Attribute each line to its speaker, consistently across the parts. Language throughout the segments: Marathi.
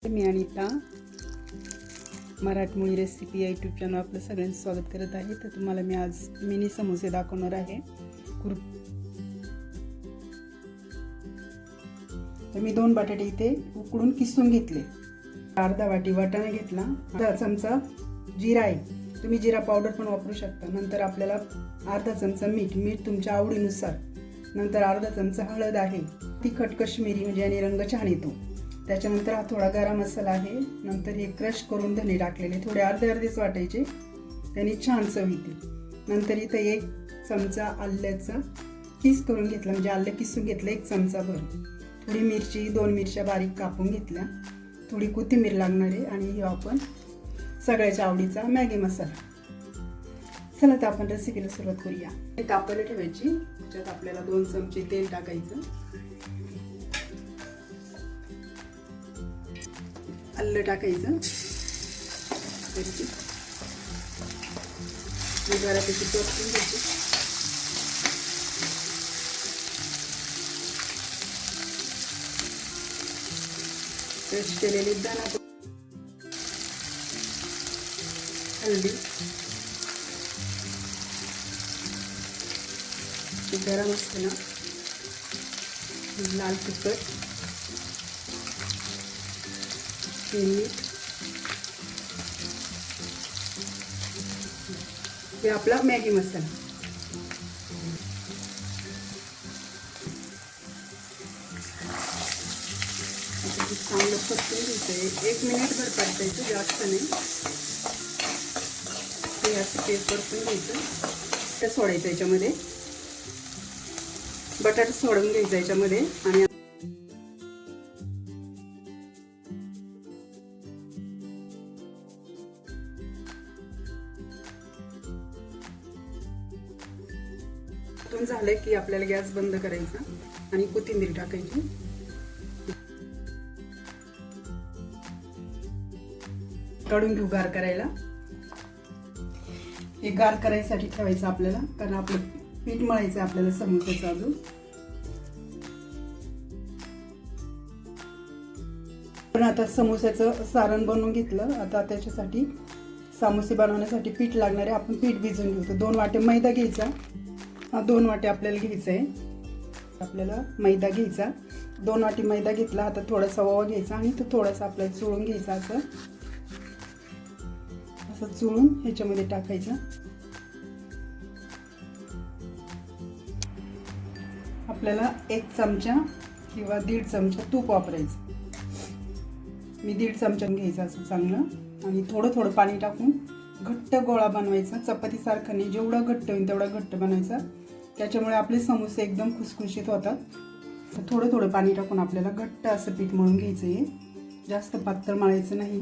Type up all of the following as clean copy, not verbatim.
Speaker 1: मी अनिता मराठमोळी रेसिपी या यूट्यूब चॅनल आपलं सगळ्यांचं स्वागत करत आहे. तर तुम्हाला मी आज मिनी समोसे दाखवणार आहे. तर मी 2 बटाटे इथे उकडून किसून घेतले. अर्धा वाटी वाटाणा घेतला. अर्धा चमचा जिरा आहे, तुम्ही जिरा पावडर पण वापरू शकता. नंतर आपल्याला अर्धा चमचा मीठ तुमच्या आवडीनुसार. नंतर अर्धा चमचा हळद आहे, तिखट कश्मीरी म्हणजे याने रंग छान येतो. त्याच्यानंतर हा थोडा गरम मसाला आहे. नंतर हे क्रश करून धने टाकलेले, थोडे अर्धेच वाटायचे, त्यांनी छान चव येते. नंतर इथं 1 चमचा आल्याचा किस करून घेतला, म्हणजे आलं किसून घेतलं 1 चमचा भर. थोडी मिरची 2 मिरच्या बारीक कापून घेतल्या. थोडी कोथिंबीर लागणार आहे. आणि हे आपण सगळ्याच्या आवडीचा मॅगी मसाला. चला तर आपण रेसिपीला सुरुवात करूया. हे तापायला ठेवायची. त्याच्यात आपल्याला 2 चमचे तेल टाकायचं. आलं टाकायचं. बऱ्यापैकी परतून घ्यायचं. पेस्ट केलेली दाणा, हळदी, गरम मसाला, लाल तिखट, मीठ, हे आपला मॅगी मसाला. चांगलं परतून घ्यायचं. 1 मिनिटभर परतायचं, जास्त नाही. हे असं तेल परतून घ्यायचं. ते सोडायचं याच्यामध्ये, बटाटा सोडून घ्यायचं याच्यामध्ये. आणि झालं की आपल्याला गॅस बंद करायचा आणि कोथिंबीर टाकायची. काढून घेऊ गार करायला. हे गार करायसाठी ठेवायचं आपल्याला, कारण आपलं पीठ मळायचं आपल्याला समोसाचं. अजून पण आता समोसाचं सारण बनवून घेतलं. आता त्याच्यासाठी समोसे बनवण्यासाठी पीठ लागणार आहे. आपण पीठ भिजवून घेऊ. 2 वाटे मैदा घ्यायचा. 2 वाटे आपल्याला घ्यायचं आहे. आपल्याला मैदा घ्यायचा. 2 वाटी मैदा घेतला. आता थोडासा ओवा घ्यायचा आणि तो थोडासा आपल्याला चुळून घ्यायचा. असं चुळून ह्याच्यामध्ये टाकायचं. आपल्याला 1 चमचा किंवा 1.5 चमचा तूप वापरायचं. मी 1.5 चमचा घ्यायचा असं चांगलं. आणि थोडं पाणी टाकून घट्ट गोळा बनवायचा. चपाती सारखा नाही, जेवढा घट्ट होईल तेवढा घट्ट बनवायचा. त्याच्यामुळे आपले समोसे एकदम खुसखुशीत होतात. थोडं पाणी टाकून आपल्याला घट्ट असं पीठ मळून घ्यायचं आहे. जास्त पातळ मळायचं नाही.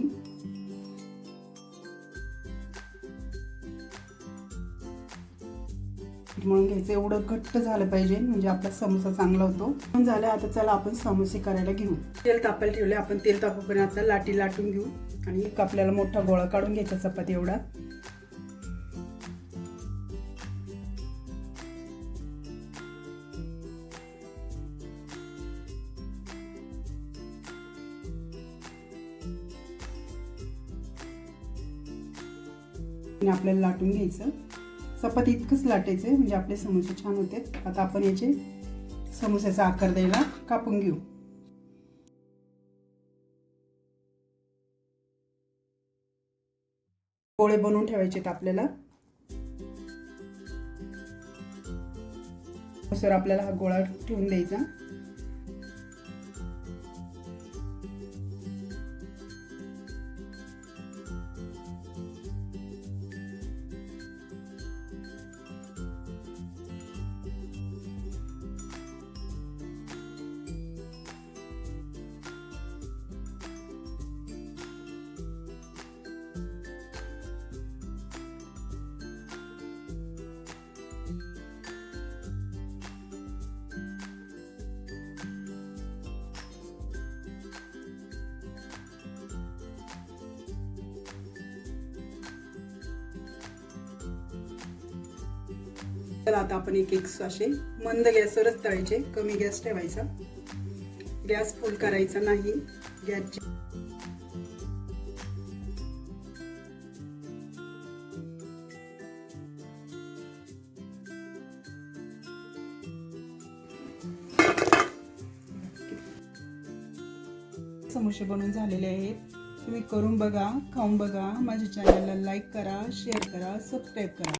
Speaker 1: पीठ मळून घ्यायचं. एवढं घट्ट झालं पाहिजे म्हणजे आपला समोसा चांगला होतो. पण झालं. आता चला आपण समोसे करायला घेऊ. तेल तापायला ठेवले. आपण तेल तापूपर्यंत आता लाटी लाटून घेऊ. आणि एक आपल्याला मोठा गोळा काढून घ्यायचा चपाती एवढा. आपल्याला लाटून घ्यायचं. चपाती इतकंच लाटायचंय म्हणजे आपले समोसे छान होते. आता आपण याचे समोस्याचा आकार द्यायला कापून घेऊ. गोळे बनवून ठेवायचे आपल्याला. सर आपल्याला हा गोळा ठेवून द्यायचा. चला आता आपण एक असे मंद गॅसवरच तळायचे. कमी गॅस ठेवायचा. गॅस फुल करायचा नाही. गॅसची समोसे बनवून झालेले आहेत. तुम्ही करून बघा, खाऊन बघा. माझ्या चॅनलला लाईक करा, शेअर करा, सबस्क्राईब करा.